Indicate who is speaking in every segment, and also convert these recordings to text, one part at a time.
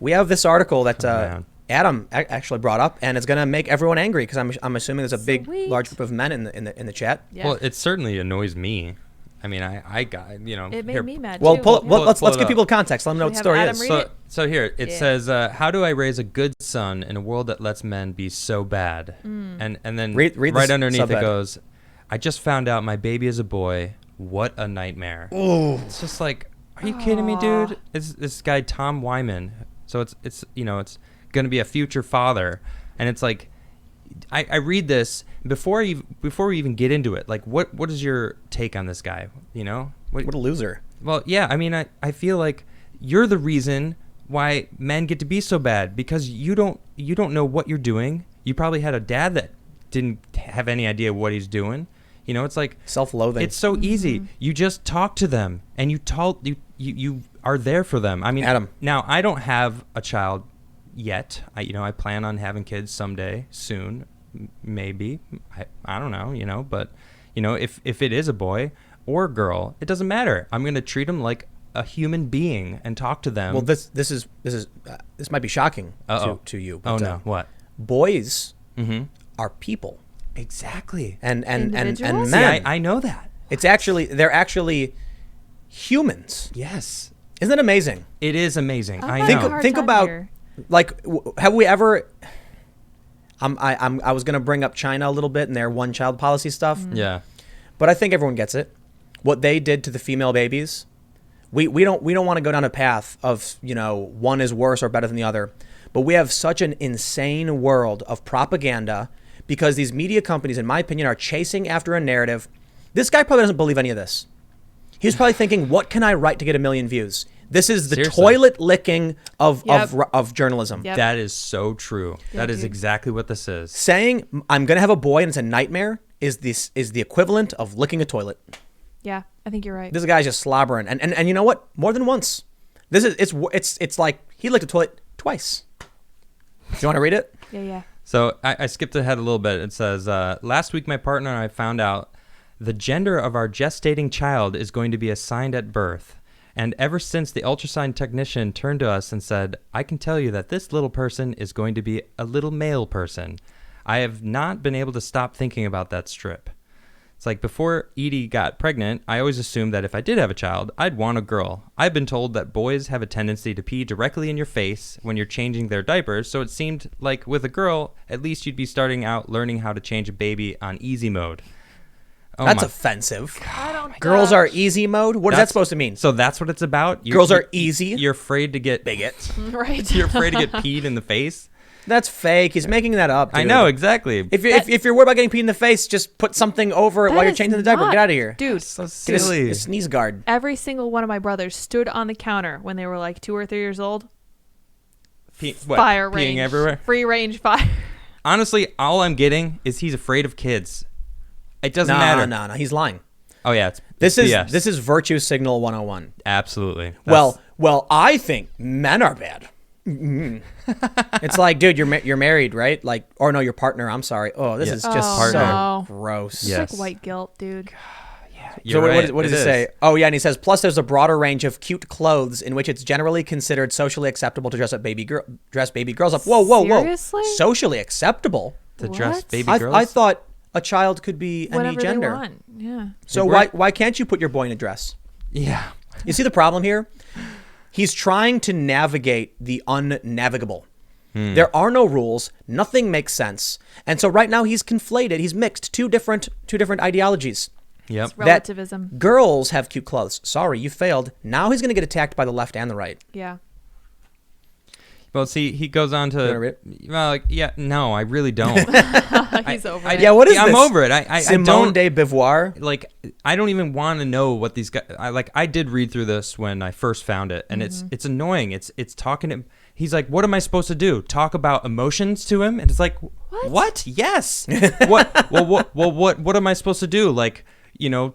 Speaker 1: We have this article that Adam actually brought up, and it's going to make everyone angry because I'm assuming there's a big, large group of men in the chat.
Speaker 2: Yeah. Well, it certainly annoys me. I mean, I got,
Speaker 3: It made me mad,
Speaker 1: well,
Speaker 3: too.
Speaker 1: Let's give people context. Let them know what the story is.
Speaker 2: So here, it says, how do I raise a good son in a world that lets men be so bad? And then
Speaker 1: read
Speaker 2: right underneath it goes, I just found out my baby is a boy. What a nightmare.
Speaker 1: Ooh.
Speaker 2: It's just like, are you kidding me, dude? It's this guy, Tom Wyman. So it's going to be a future father. And it's like, I read this before we even get into it. Like, what is your take on this guy? What
Speaker 1: a loser.
Speaker 2: Well, yeah. I mean, I feel like you're the reason why men get to be so bad because you don't know what you're doing. You probably had a dad that didn't have any idea what he's doing. It's like
Speaker 1: self-loathing.
Speaker 2: It's so easy. You just talk to them and you are there for them. I mean,
Speaker 1: Adam.
Speaker 2: Now I don't have a child yet. I plan on having kids someday soon, maybe. I don't know, but if it is a boy or a girl, it doesn't matter. I'm going to treat them like a human being and talk to them.
Speaker 1: Well, this might be shocking to you. But,
Speaker 2: no, what?
Speaker 1: Boys are people.
Speaker 2: Exactly.
Speaker 1: And men.
Speaker 2: See, I know that.
Speaker 1: They're actually humans.
Speaker 2: Yes.
Speaker 1: Isn't that amazing?
Speaker 2: It is amazing. I know.
Speaker 1: Think about like, have we ever? I was gonna bring up China a little bit and their one-child policy stuff.
Speaker 2: Yeah.
Speaker 1: But I think everyone gets it. What they did to the female babies, we don't want to go down a path of one is worse or better than the other. But we have such an insane world of propaganda because these media companies, in my opinion, are chasing after a narrative. This guy probably doesn't believe any of this. He's probably thinking, what can I write to get 1 million views? This is the toilet licking of journalism.
Speaker 2: Yep. That is so true. That is exactly what this is.
Speaker 1: Saying I'm going to have a boy and it's a nightmare is the equivalent of licking a toilet.
Speaker 3: Yeah, I think you're right.
Speaker 1: This guy's just slobbering, and you know what? More than once. It's like he licked a toilet twice. Do you want to read it?
Speaker 3: Yeah.
Speaker 2: So I skipped ahead a little bit. It says, last week my partner and I found out the gender of our gestating child is going to be assigned at birth. And ever since the ultrasound technician turned to us and said, I can tell you that this little person is going to be a little male person, I have not been able to stop thinking about that strip. It's like before Edie got pregnant, I always assumed that if I did have a child, I'd want a girl. I've been told that boys have a tendency to pee directly in your face when you're changing their diapers, so it seemed like with a girl, at least you'd be starting out learning how to change a baby on easy mode.
Speaker 1: Oh, that's offensive. Girls are easy mode? What is that supposed to mean?
Speaker 2: So that's what it's about?
Speaker 1: Girls are easy?
Speaker 2: You're afraid to get...
Speaker 1: Bigot.
Speaker 3: Right.
Speaker 2: You're afraid to get peed in the face?
Speaker 1: That's fake. He's making that up, dude.
Speaker 2: I know, exactly.
Speaker 1: If you're worried about getting peed in the face, just put something over it while you're changing the diaper. Get out of here.
Speaker 3: Dude.
Speaker 2: That's so silly.
Speaker 1: A sneeze guard.
Speaker 3: Every single one of my brothers stood on the counter when they were like 2 or 3 years old. Fire range.
Speaker 2: Peeing everywhere?
Speaker 3: Free range fire.
Speaker 2: Honestly, all I'm getting is he's afraid of kids. It doesn't matter.
Speaker 1: No. He's lying.
Speaker 2: Oh, yeah.
Speaker 1: This is virtue signal 101.
Speaker 2: Absolutely.
Speaker 1: Well, I think men are bad. It's like, dude, you're married, right? Like, or no, your partner. I'm sorry. Oh, this is just so gross.
Speaker 3: It's like white guilt, dude.
Speaker 1: So what does he say? Oh, yeah, and he says, plus there's a broader range of cute clothes in which it's generally considered socially acceptable to dress baby girls up. Whoa.
Speaker 3: Seriously?
Speaker 1: Socially acceptable?
Speaker 2: To dress baby girls?
Speaker 1: I thought a child could be any gender.
Speaker 3: They want. Yeah.
Speaker 1: So why can't you put your boy in a dress?
Speaker 2: Yeah.
Speaker 1: You see the problem here? He's trying to navigate the unnavigable. There are no rules. Nothing makes sense. And so right now he's conflated. He's mixed two different ideologies.
Speaker 2: Yep.
Speaker 3: It's relativism.
Speaker 1: That girls have cute clothes. Sorry, you failed. Now he's going to get attacked by the left and the right.
Speaker 3: Yeah.
Speaker 2: Well, see, he goes on to, no, I really don't.
Speaker 3: He's over it.
Speaker 1: Yeah, what is this?
Speaker 2: I'm over it.
Speaker 1: Simone de Beauvoir.
Speaker 2: Like, I don't even want to know what these guys. I did read through this when I first found it, and it's annoying. It's talking to. He's like, what am I supposed to do? Talk about emotions to him? And it's like, what? Yes. What? What am I supposed to do? Like,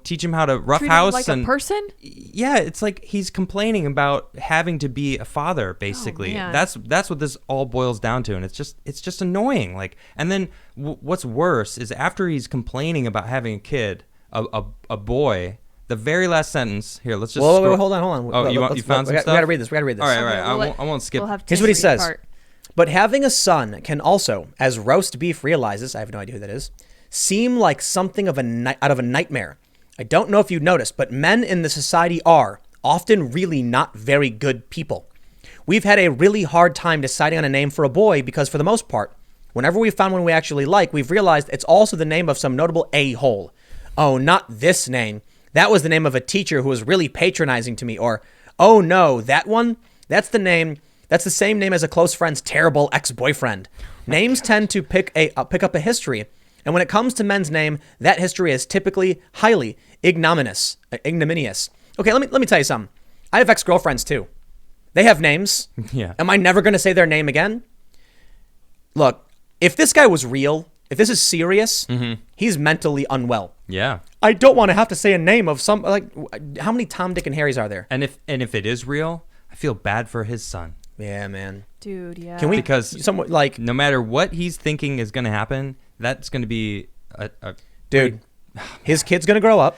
Speaker 2: teach him how to roughhouse
Speaker 3: like a person?
Speaker 2: Yeah, it's like he's complaining about having to be a father, basically.
Speaker 3: Oh,
Speaker 2: that's what this all boils down to, and it's just annoying. Like, and then what's worse is after he's complaining about having a kid, a boy, The very last sentence. Here, let's just.
Speaker 1: Whoa, hold on.
Speaker 2: Oh, you found some stuff?
Speaker 1: We gotta read this.
Speaker 2: All right. I won't skip.
Speaker 3: We'll have
Speaker 1: Here's what he
Speaker 3: Tim read
Speaker 1: says.
Speaker 3: part.
Speaker 1: But having a son can also, as roast beef realizes, I have no idea who that is, seem like something out of a nightmare. I don't know if you noticed, but men in the society are often really not very good people. We've had a really hard time deciding on a name for a boy because for the most part, whenever we've found one we actually like, we've realized it's also the name of some notable a-hole. Oh, not this name. That was the name of a teacher who was really patronizing to me. Or, oh no, that one? That's the same name as a close friend's terrible ex-boyfriend. Names tend to pick up a history. And when it comes to men's name, that history is typically highly ignominious. Okay, let me tell you something. I have ex-girlfriends too. They have names.
Speaker 2: Yeah.
Speaker 1: Am I never going to say their name again? Look, if this guy was real, if this is serious, he's mentally unwell.
Speaker 2: Yeah.
Speaker 1: I don't want to have to say a name of some, like, how many Tom, Dick, and Harrys are there?
Speaker 2: And if it is real, I feel bad for his son.
Speaker 1: Yeah, man.
Speaker 3: Dude, yeah.
Speaker 1: Can we,
Speaker 2: Because
Speaker 1: somewhat like,
Speaker 2: no matter what he's thinking is going to happen, that's going to be a
Speaker 1: dude, his kid's going to grow up.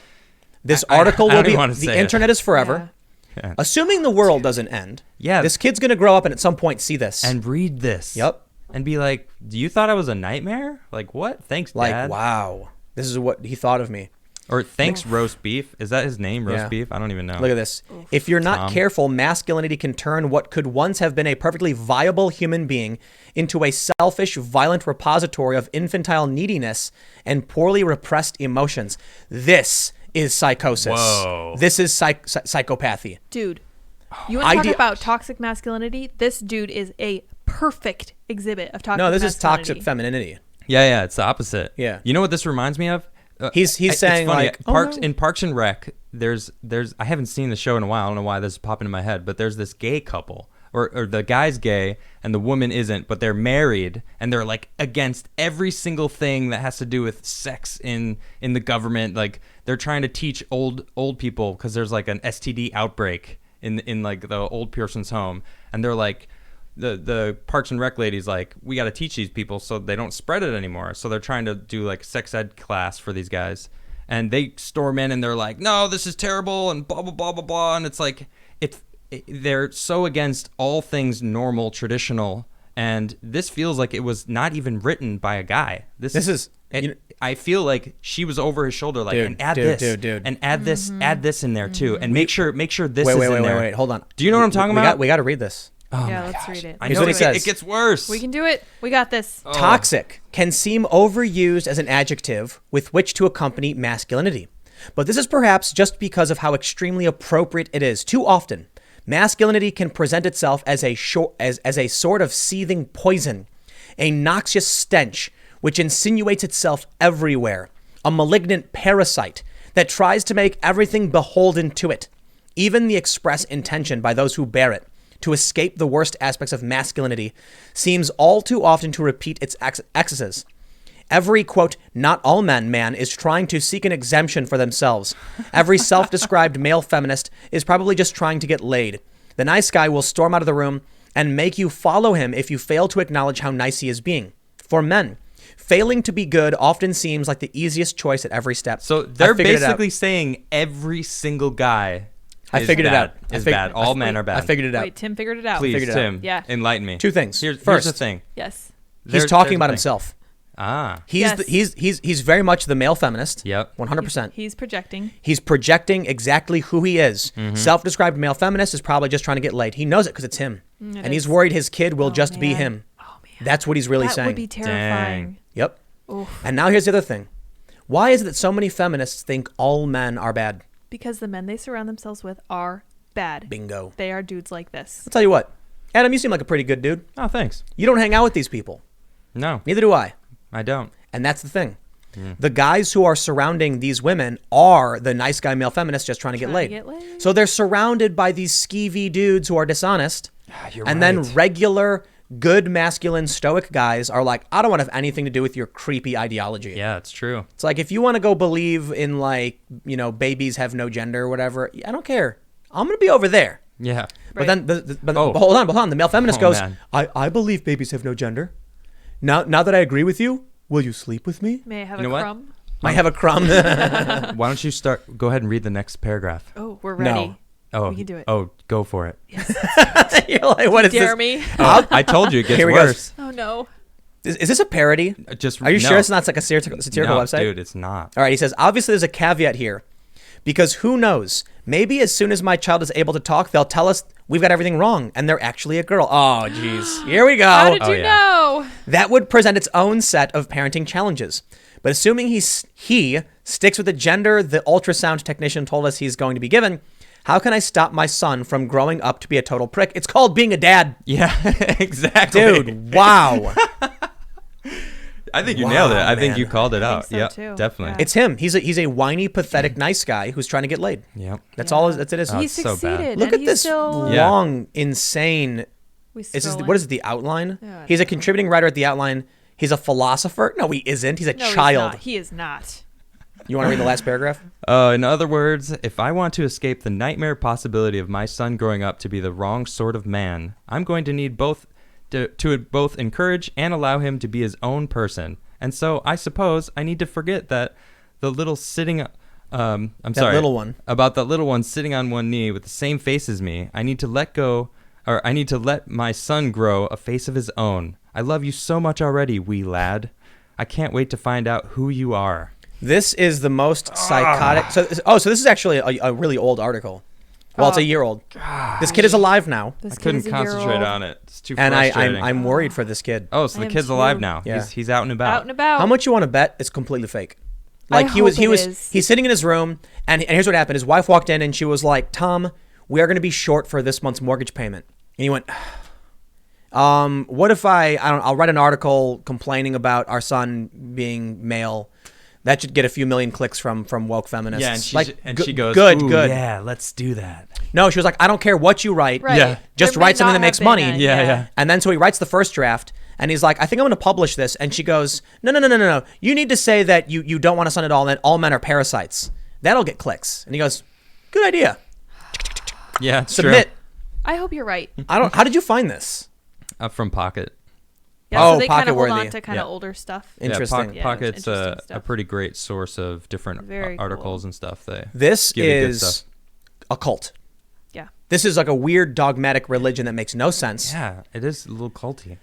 Speaker 1: This
Speaker 2: I
Speaker 1: article
Speaker 2: don't
Speaker 1: will be,
Speaker 2: even want to
Speaker 1: the
Speaker 2: say it.
Speaker 1: internet is forever.
Speaker 2: Yeah.
Speaker 1: Assuming the world doesn't end.
Speaker 2: Yeah.
Speaker 1: This kid's going to grow up and at some point see this.
Speaker 2: And read this.
Speaker 1: Yep.
Speaker 2: And be like, "Do you thought I was a nightmare? Like what? Thanks,
Speaker 1: Like,
Speaker 2: Dad."
Speaker 1: wow. This is what he thought of me.
Speaker 2: Or thanks, roast beef. Is that his name, roast
Speaker 1: Yeah.
Speaker 2: beef? I don't even know.
Speaker 1: Look at this. If you're not
Speaker 2: Tom.
Speaker 1: careful, masculinity can turn what could once have been a perfectly viable human being into a selfish, violent repository of infantile neediness and poorly repressed emotions. This is psychosis.
Speaker 2: Whoa.
Speaker 1: This is psychopathy.
Speaker 3: Dude, you want to talk
Speaker 1: Idea-
Speaker 3: about toxic masculinity? This dude is a perfect exhibit of toxic
Speaker 1: No, this
Speaker 3: masculinity.
Speaker 1: is toxic femininity.
Speaker 2: Yeah, it's the opposite.
Speaker 1: Yeah.
Speaker 2: You know what this reminds me of?
Speaker 1: He's
Speaker 2: It's
Speaker 1: saying
Speaker 2: funny,
Speaker 1: like, oh, no.
Speaker 2: in Parks and Rec, there's I haven't seen the show in a while. I don't know why this is popping in my head, but there's this gay couple, or the guy's gay and the woman isn't, but they're married and they're like against every single thing that has to do with sex in the government. Like they're trying to teach old people because there's like an STD outbreak in like the old person's home, and they're like. The Parks and Rec lady's like, we got to teach these people so they don't spread it anymore. So they're trying to do like sex ed class for these guys, and they storm in and they're like, no, this is terrible and blah blah blah blah blah. And it's like they're so against all things normal, traditional, and this feels like it was not even written by a guy. This is. I feel like she was over his shoulder, like, and add this, and add this, add this in there too, and make sure this is in there.
Speaker 1: Wait, hold on.
Speaker 2: Do you know what I'm talking about?
Speaker 1: We got to read this.
Speaker 2: Oh
Speaker 3: Yeah,
Speaker 2: my
Speaker 3: let's
Speaker 2: gosh.
Speaker 3: read it.
Speaker 2: I
Speaker 1: Here's
Speaker 2: know
Speaker 1: what he says.
Speaker 2: It gets worse.
Speaker 3: We can do it. We got this.
Speaker 2: Oh.
Speaker 1: Toxic can seem overused as an adjective with which to accompany masculinity. But this is perhaps just because of how extremely appropriate it is. Too often, masculinity can present itself as a sort of seething poison, a noxious stench which insinuates itself everywhere, a malignant parasite that tries to make everything beholden to it, even the express intention by those who bear it to escape the worst aspects of masculinity seems all too often to repeat its excesses. Every, quote, not all man is trying to seek an exemption for themselves. Every self-described male feminist is probably just trying to get laid. The nice guy will storm out of the room and make you follow him if you fail to acknowledge how nice he is being. For men, failing to be good often seems like the easiest choice at every step.
Speaker 2: So they're basically saying every single guy
Speaker 1: I figured it out.
Speaker 2: Is bad. All men are bad.
Speaker 1: I figured it out.
Speaker 3: Wait, Tim figured it out.
Speaker 2: Please,
Speaker 1: figured it out.
Speaker 2: Tim,
Speaker 3: Yeah.
Speaker 2: enlighten me.
Speaker 1: Two things.
Speaker 2: Here's
Speaker 1: First,
Speaker 2: the thing.
Speaker 3: Yes.
Speaker 1: He's talking about himself.
Speaker 2: Ah.
Speaker 1: He's very much the male feminist.
Speaker 2: Yep.
Speaker 1: 100%.
Speaker 3: He's projecting.
Speaker 1: He's projecting exactly who he is.
Speaker 2: Mm-hmm.
Speaker 1: Self-described male feminist is probably just trying to get laid. He knows it because it's him. And he's worried his kid will just be
Speaker 3: man.
Speaker 1: him.
Speaker 3: Oh, man.
Speaker 1: That's what he's really
Speaker 3: That
Speaker 1: saying.
Speaker 3: would be terrifying.
Speaker 1: Yep.
Speaker 3: Oof.
Speaker 1: And now here's the other thing. Why is it that so many feminists think all men are bad?
Speaker 3: Because the men they surround themselves with are bad.
Speaker 1: Bingo.
Speaker 3: They are dudes like this.
Speaker 1: I'll tell you what. Adam, you seem like a pretty good dude.
Speaker 2: Oh, thanks.
Speaker 1: You don't hang out with these people.
Speaker 2: No,
Speaker 1: Neither do I.
Speaker 2: I don't.
Speaker 1: And that's the thing. The guys who are surrounding these women are the nice guy male feminists just trying to get laid. So they're surrounded by these skeevy dudes who are dishonest.
Speaker 2: You're
Speaker 1: and
Speaker 2: right.
Speaker 1: then regular, good, masculine, stoic guys are like, I don't want to have anything to do with your creepy ideology.
Speaker 2: Yeah, it's true.
Speaker 1: It's like, if you want to go believe in, like, you know, babies have no gender or whatever, I don't care. I'm going to be over there.
Speaker 2: Yeah.
Speaker 1: But
Speaker 3: Right.
Speaker 1: then, but hold on. The male feminist goes,
Speaker 2: man.
Speaker 1: I believe babies have no gender. Now that I agree with you, will you sleep with me?
Speaker 3: May I have
Speaker 2: You
Speaker 3: a
Speaker 2: know what?
Speaker 3: crumb?
Speaker 1: Might have a crumb.
Speaker 2: Why don't you go ahead and read the next paragraph?
Speaker 3: Oh, we're ready.
Speaker 1: No.
Speaker 2: Oh,
Speaker 3: We can do it.
Speaker 2: Oh, go for it.
Speaker 1: You're like, what is
Speaker 3: Dare
Speaker 1: this?
Speaker 3: me?
Speaker 2: Oh, I told you it gets
Speaker 1: Here we go.
Speaker 2: worse.
Speaker 3: Oh no.
Speaker 1: Is this a parody?
Speaker 2: Just
Speaker 1: Are you
Speaker 2: no.
Speaker 1: sure it's not like a satirical
Speaker 2: No,
Speaker 1: website?
Speaker 2: dude, it's not.
Speaker 1: All right, he says, obviously there's a caveat here. Because who knows? Maybe as soon as my child is able to talk, they'll tell us we've got everything wrong and they're actually a girl. Oh, jeez. Here we go.
Speaker 3: How did
Speaker 2: Oh,
Speaker 3: you
Speaker 2: yeah.
Speaker 3: know?
Speaker 1: That would present its own set of parenting challenges. But assuming he sticks with the gender the ultrasound technician told us he's going to be given, how can I stop my son from growing up to be a total prick? It's called being a dad.
Speaker 2: Yeah, exactly.
Speaker 1: Dude, wow.
Speaker 2: I think you
Speaker 1: Wow,
Speaker 2: nailed it. I think
Speaker 1: man.
Speaker 2: you called it
Speaker 3: I
Speaker 2: out.
Speaker 3: think so,
Speaker 2: Yeah,
Speaker 3: too.
Speaker 2: definitely.
Speaker 3: Yeah.
Speaker 1: It's him. He's a whiny, pathetic, nice guy who's trying to get laid.
Speaker 2: Yep.
Speaker 1: That's
Speaker 3: Yeah.
Speaker 1: all it is.
Speaker 2: Oh,
Speaker 3: He
Speaker 2: it's so bad.
Speaker 3: succeeded.
Speaker 1: Look
Speaker 3: and
Speaker 1: at
Speaker 3: he's
Speaker 1: this
Speaker 3: Still...
Speaker 2: Yeah.
Speaker 1: long, insane. What is it, the outline?
Speaker 3: Yeah, I
Speaker 1: He's a
Speaker 3: don't know.
Speaker 1: contributing writer at the outline. He's a philosopher. No, he isn't. He's a
Speaker 3: No,
Speaker 1: child.
Speaker 3: He is not.
Speaker 1: You want to read the last paragraph?
Speaker 2: In other words, if I want to escape the nightmare possibility of my son growing up to be the wrong sort of man, I'm going to need to both encourage and allow him to be his own person. And so I suppose I need to forget that the little sitting
Speaker 1: little one.
Speaker 2: about that little one sitting on one knee with the same face as me. I need to let my son grow a face of his own. I love you so much already, wee lad. I can't wait to find out who you are.
Speaker 1: This is the most psychotic. So this is actually a really old article. Well, it's a year old. This kid is alive now,
Speaker 3: This
Speaker 2: I
Speaker 3: kid
Speaker 2: couldn't
Speaker 3: is a year
Speaker 2: concentrate
Speaker 3: old.
Speaker 2: on it. It's too
Speaker 1: and
Speaker 2: frustrating.
Speaker 1: I'm worried for this kid.
Speaker 2: Oh, so
Speaker 3: I
Speaker 2: the
Speaker 3: am
Speaker 2: kid's
Speaker 3: too.
Speaker 2: alive now.
Speaker 1: Yeah.
Speaker 2: He's out and about.
Speaker 3: Out and about.
Speaker 1: How much you want to bet it's completely fake?
Speaker 3: I
Speaker 1: Like
Speaker 3: hope it is.
Speaker 1: he's sitting in his room, and here's what happened. His wife walked in and she was like, "Tom, we are going to be short for this month's mortgage payment." And he went, "What if I'll write an article complaining about our son being male. That should get a few million clicks from woke feminists."
Speaker 2: Yeah, and she goes,
Speaker 1: good,
Speaker 2: "Ooh,
Speaker 1: good.
Speaker 2: Yeah, let's do that.
Speaker 1: No, she was like, "I don't care what you write.
Speaker 3: Right.
Speaker 2: Yeah.
Speaker 1: Just
Speaker 3: There may
Speaker 1: write something
Speaker 3: not
Speaker 1: that makes
Speaker 3: have
Speaker 1: money."
Speaker 3: been a-
Speaker 2: Yeah.
Speaker 1: And then so he writes the first draft, and he's like, "I think I'm going to publish this." And she goes, No. You need to say that you don't want a son at all, and that all men are parasites. That'll get clicks." And he goes, "Good idea.
Speaker 2: Yeah,
Speaker 1: Submit."
Speaker 3: I hope you're right.
Speaker 1: How did you find this?
Speaker 2: From Pocket.
Speaker 3: Yeah,
Speaker 1: Oh,
Speaker 3: so they kind of hold
Speaker 1: pocket-worthy.
Speaker 3: on to kind of
Speaker 2: Yeah.
Speaker 3: older stuff.
Speaker 1: Interesting.
Speaker 3: Yeah,
Speaker 2: Pocket's
Speaker 3: interesting
Speaker 2: a
Speaker 3: stuff.
Speaker 2: pretty great source of different
Speaker 3: Very
Speaker 2: articles
Speaker 3: cool.
Speaker 2: and stuff.
Speaker 1: This
Speaker 2: give you good
Speaker 1: is
Speaker 2: stuff.
Speaker 1: a cult.
Speaker 3: Yeah.
Speaker 1: This is like a weird dogmatic religion that makes no sense.
Speaker 2: Yeah, it is a little culty.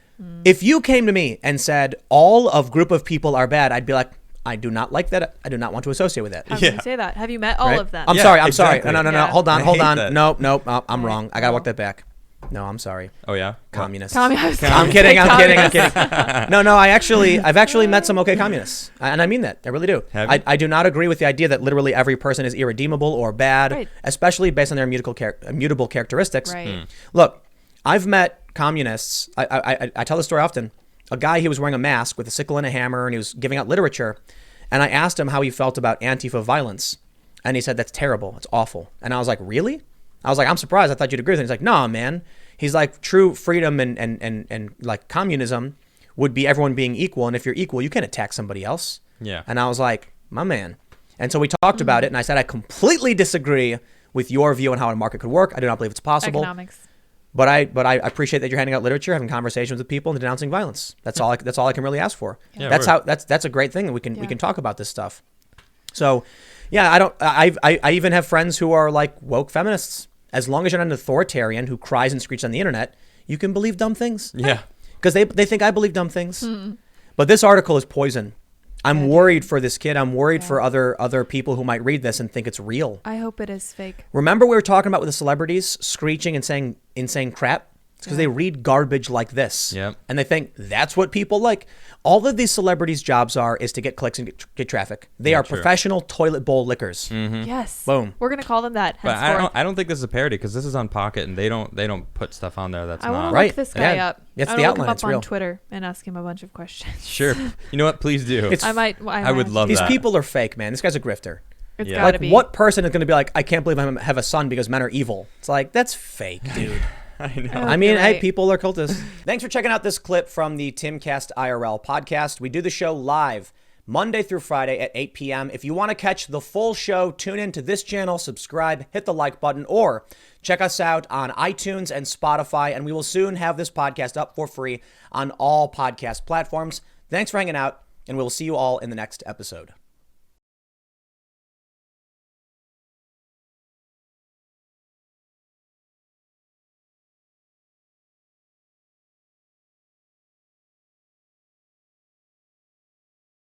Speaker 1: If you came to me and said all of group of people are bad, I'd be like, I do not like that. I do not want to associate with that.
Speaker 3: How can you say that? Have you met all
Speaker 1: Right?
Speaker 3: of them?
Speaker 1: I'm
Speaker 2: Yeah,
Speaker 1: sorry.
Speaker 2: exactly.
Speaker 1: No.
Speaker 3: Yeah.
Speaker 1: Hold
Speaker 2: I
Speaker 1: on.
Speaker 2: hate that.
Speaker 1: Nope. I'm
Speaker 3: Right.
Speaker 1: wrong. I gotta
Speaker 3: Well.
Speaker 1: walk that back. No, I'm sorry.
Speaker 2: Oh yeah,
Speaker 1: Communists.
Speaker 3: Communist.
Speaker 1: I'm kidding. No, I've actually met some okay communists, and I mean that. I really do.
Speaker 2: Have you?
Speaker 1: I do not agree with the idea that literally every person is irredeemable or bad,
Speaker 3: Right.
Speaker 1: especially based on their immutable characteristics.
Speaker 3: Right.
Speaker 1: Look, I've met communists. I tell this story often. A guy, he was wearing a mask with a sickle and a hammer, and he was giving out literature. And I asked him how he felt about Antifa violence, and he said, "That's terrible. It's awful." And I was like, "Really?" I was like, "I'm surprised. I thought you'd agree with it." He's like, "No, man." He's like, "True freedom and like communism would be everyone being equal. And if you're equal, you can't attack somebody else."
Speaker 2: Yeah.
Speaker 1: And I was like, "My man." And so we talked about it, and I said, "I completely disagree with your view on how a market could work. I do not believe it's possible.
Speaker 3: Economics.
Speaker 1: But I appreciate that you're handing out literature, having conversations with people, and denouncing violence. That's all I can really ask for.
Speaker 2: Yeah,
Speaker 1: That's a great thing, and we can
Speaker 3: Yeah.
Speaker 1: talk about this stuff. So, yeah, I even have friends who are like woke feminists. As long as you're not an authoritarian who cries and screeches on the internet, you can believe dumb things.
Speaker 2: Yeah.
Speaker 1: Because they think I believe dumb things. But this article is poison. I'm worried for this kid. I'm worried for other people who might read this and think it's real.
Speaker 3: I hope it is fake.
Speaker 1: Remember we were talking about with the celebrities screeching and saying insane crap? It's because they read garbage like this.
Speaker 2: Yep.
Speaker 1: And they think that's what people like. All of these celebrities' jobs is to get clicks and get traffic. They are
Speaker 2: true.
Speaker 1: professional toilet bowl lickers.
Speaker 3: Yes.
Speaker 1: Boom.
Speaker 3: We're gonna call them that.
Speaker 2: But
Speaker 3: henceforth.
Speaker 2: I don't think this is a parody because this is on Pocket and they don't put stuff on there that's
Speaker 3: I want
Speaker 2: not
Speaker 3: to
Speaker 1: Right.
Speaker 3: look this guy
Speaker 1: Yeah.
Speaker 3: up.
Speaker 1: It's
Speaker 3: I
Speaker 1: the
Speaker 3: wanna
Speaker 1: outline.
Speaker 3: Look him
Speaker 1: It's
Speaker 3: up
Speaker 1: real.
Speaker 3: on Twitter and ask him a bunch of questions.
Speaker 2: Sure. You know what? Please do.
Speaker 1: It's-
Speaker 3: I might.
Speaker 2: I would love
Speaker 1: These
Speaker 2: that.
Speaker 1: people are fake, man. This guy's a grifter.
Speaker 3: It's
Speaker 2: Yeah.
Speaker 3: gotta
Speaker 1: Like,
Speaker 3: be.
Speaker 1: what person is going to be like, I can't believe I have a son because men are evil? It's like, that's fake, dude.
Speaker 2: I know.
Speaker 3: Oh,
Speaker 1: I mean,
Speaker 3: you're
Speaker 1: hey,
Speaker 3: right.
Speaker 1: people are cultists. Thanks for checking out this clip from the Timcast IRL podcast. We do the show live Monday through Friday at 8 p.m. If you want to catch the full show, tune in to this channel, subscribe, hit the like button, or check us out on iTunes and Spotify. And we will soon have this podcast up for free on all podcast platforms. Thanks for hanging out, and we'll see you all in the next episode.